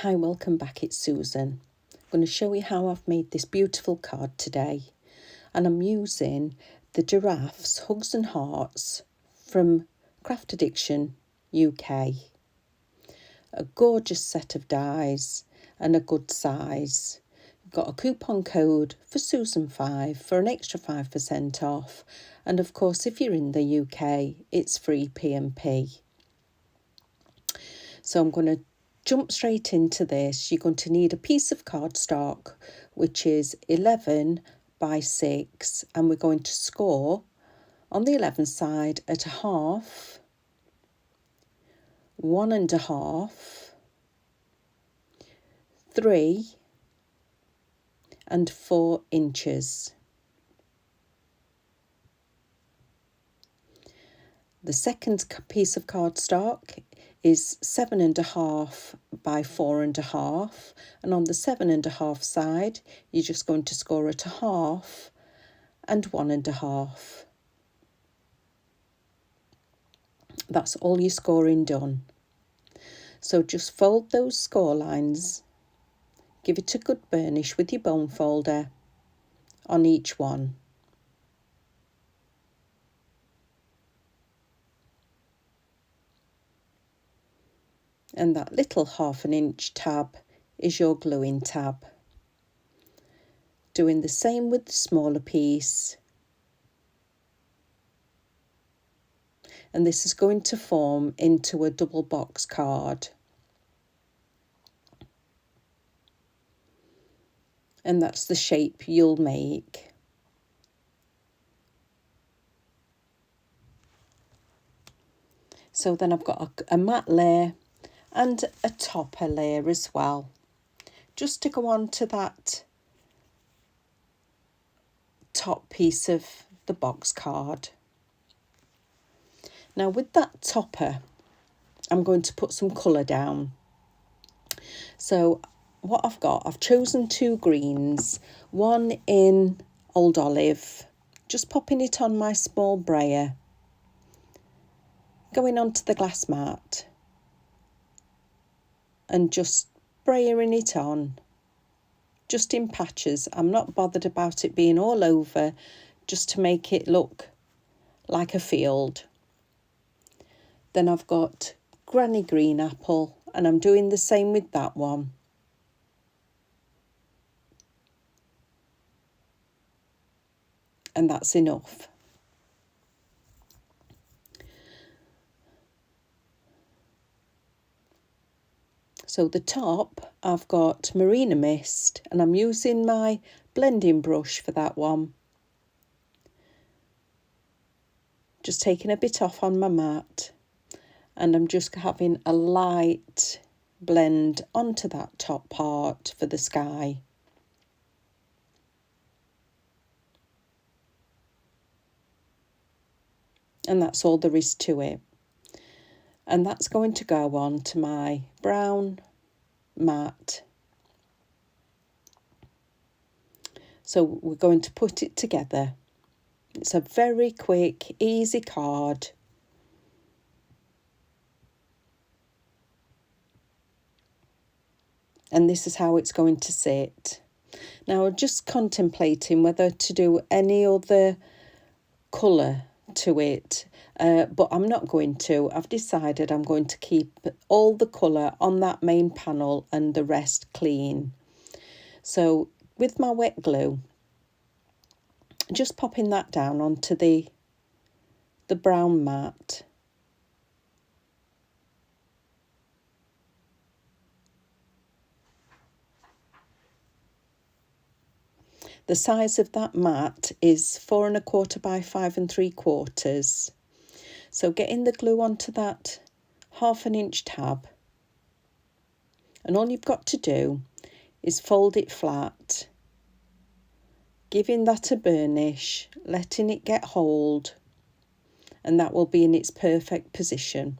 Hi, welcome back, it's Susan. I'm going to show you how I've made this beautiful card today. And I'm using the Giraffes Hugs and Hearts from Craftaddictionuk. A gorgeous set of dies and a good size. Got a coupon code for Susan5 for an extra 5% off. And of course, if you're in the UK, it's free P&P. So I'm going to jump straight into this. You're going to need a piece of cardstock, which is 11 by 6, and we're going to score on the 11 side at a half, 1.5, 3 and 4 inches. The second piece of cardstock is 7.5 by 4.5, and on the 7.5 side you're just going to score at a half and 1.5. That's all your scoring done. So just fold those score lines, give it a good burnish with your bone folder on each one. And that little 1/2 inch tab is your gluing tab. Doing the same with the smaller piece. And this is going to form into a double box card. And that's the shape you'll make. So then I've got a matte layer and a topper layer as well, just to go on to that top piece of the box card. Now with that topper, I'm going to put some colour down. So what I've chosen 2 greens, one in Old Olive, just popping it on my small brayer, going onto the glass mat and just brayering it on, just in patches. I'm not bothered about it being all over, just to make it look like a field. Then I've got Granny Green Apple, and I'm doing the same with that one. And that's enough. So the top, I've got Marina Mist, and I'm using my blending brush for that one. Just taking a bit off on my mat, and I'm just having a light blend onto that top part for the sky. And that's all there is to it. And that's going to go on to my brown mat. So we're going to put it together. It's a very quick, easy card. And this is how it's going to sit. Now I'm just contemplating whether to do any other colour to it, but I'm not going to. I've decided I'm going to keep all the colour on that main panel and the rest clean. So with my wet glue, just popping that down onto the brown mat. The size of that mat is 4.25 by 5.75. So getting the glue onto that 1/2 inch tab, and all you've got to do is fold it flat, giving that a burnish, letting it get hold, and that will be in its perfect position.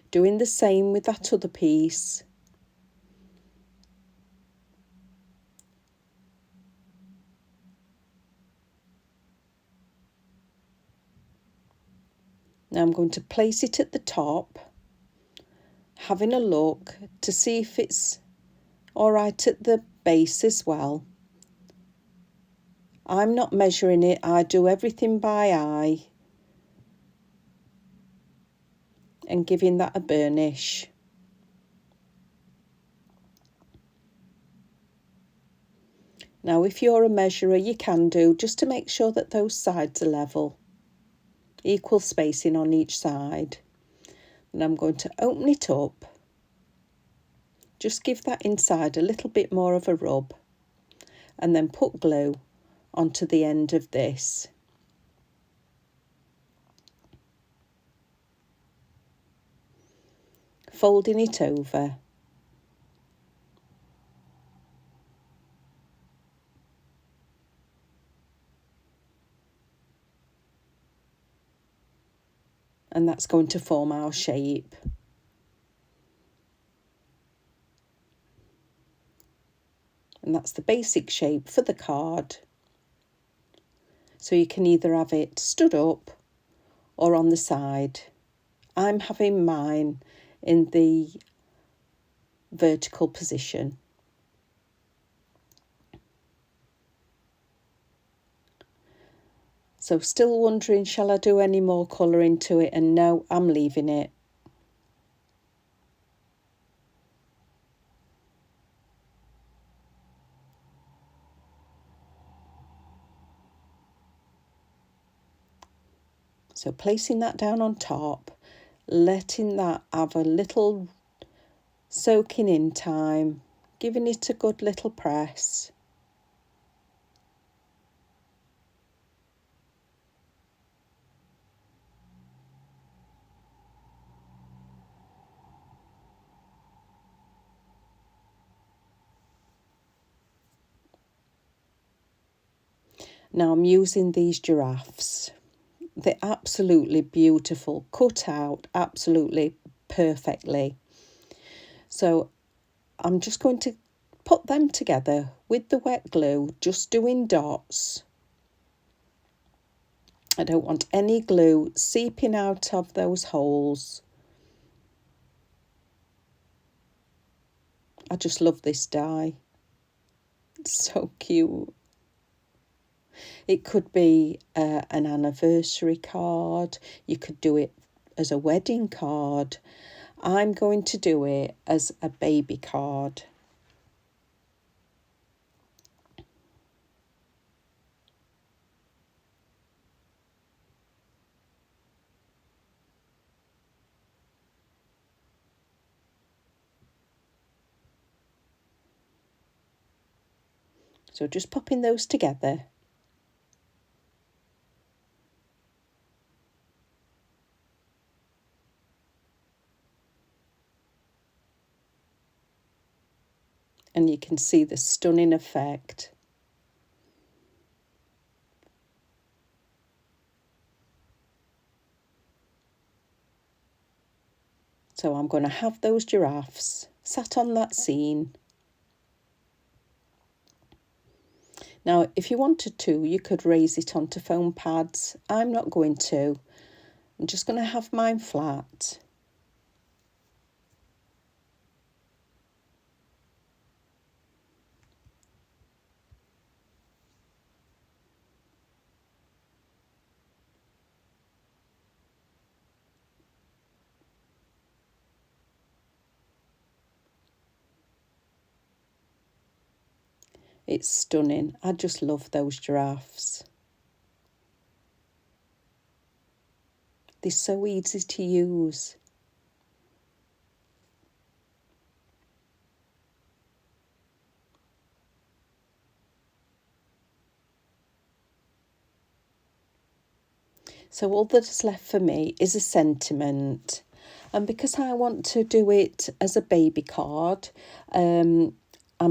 Doing the same with that other piece. Now I'm going to place it at the top, having a look to see if it's all right at the base as well. I'm not measuring it, I do everything by eye and giving that a burnish. Now if you're a measurer, you can do, just to make sure that those sides are level, equal spacing on each side. And I'm going to open it up, just give that inside a little bit more of a rub, and then put glue onto the end of this. Folding it over. And that's going to form our shape. And that's the basic shape for the card. So you can either have it stood up or on the side. I'm having mine in the vertical position. So still wondering, shall I do any more colour into it? And no, I'm leaving it. So placing that down on top, letting that have a little soaking in time, giving it a good little press. Now I'm using these giraffes. They're absolutely beautiful, cut out absolutely perfectly. So I'm just going to put them together with the wet glue, just doing dots. I don't want any glue seeping out of those holes. I just love this die. It's so cute. It could be an anniversary card. You could do it as a wedding card. I'm going to do it as a baby card. So just popping those together. And you can see the stunning effect. So I'm going to have those giraffes sat on that scene. Now, if you wanted to, you could raise it onto foam pads. I'm not going to. I'm just going to have mine flat. It's stunning. I just love those giraffes. They're so easy to use. So all that's left for me is a sentiment. And because I want to do it as a baby card, I'm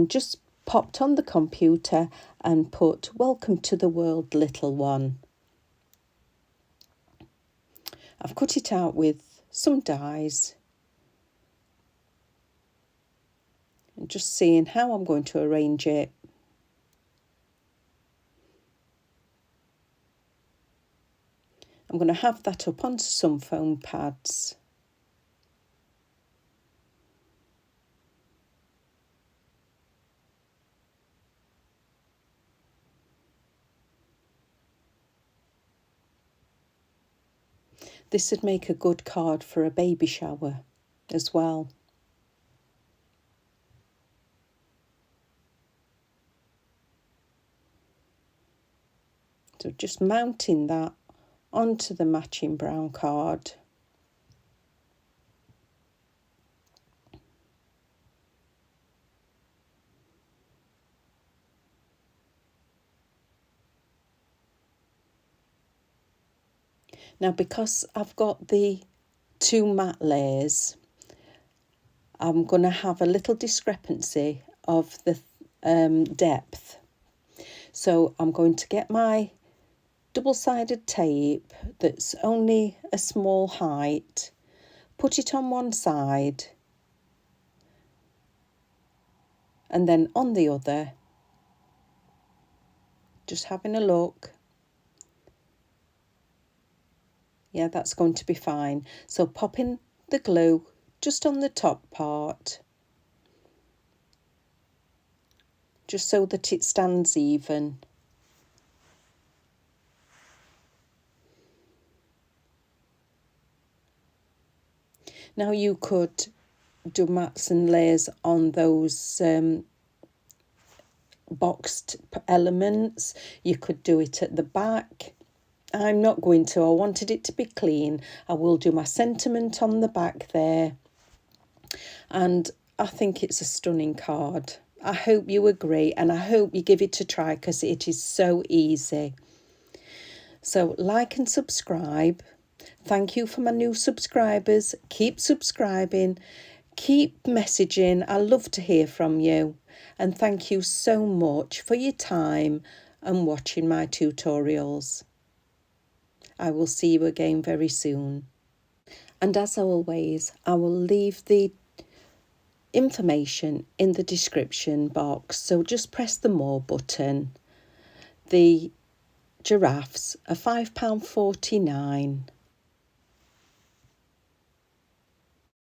just popped on the computer and put "Welcome to the world, little one." I've cut it out with some dies and just seeing how I'm going to arrange it. I'm going to have that up onto some foam pads. This would make a good card for a baby shower as well. So just mounting that onto the matching brown card. Now, because I've got the 2 matte layers, I'm going to have a little discrepancy of the depth. So I'm going to get my double-sided tape that's only a small height, put it on one side, and then on the other, just having a look. Yeah, that's going to be fine. So popping the glue just on the top part, just so that it stands even. Now you could do mats and layers on those boxed elements. You could do it at the back. I'm not going to. I wanted it to be clean. I will do my sentiment on the back there. And I think it's a stunning card. I hope you agree, and I hope you give it a try because it is so easy. So like and subscribe. Thank you for my new subscribers. Keep subscribing. Keep messaging. I love to hear from you. And thank you so much for your time and watching my tutorials. I will see you again very soon. And as always, I will leave the information in the description box. So just press the more button. The giraffes are £5.49.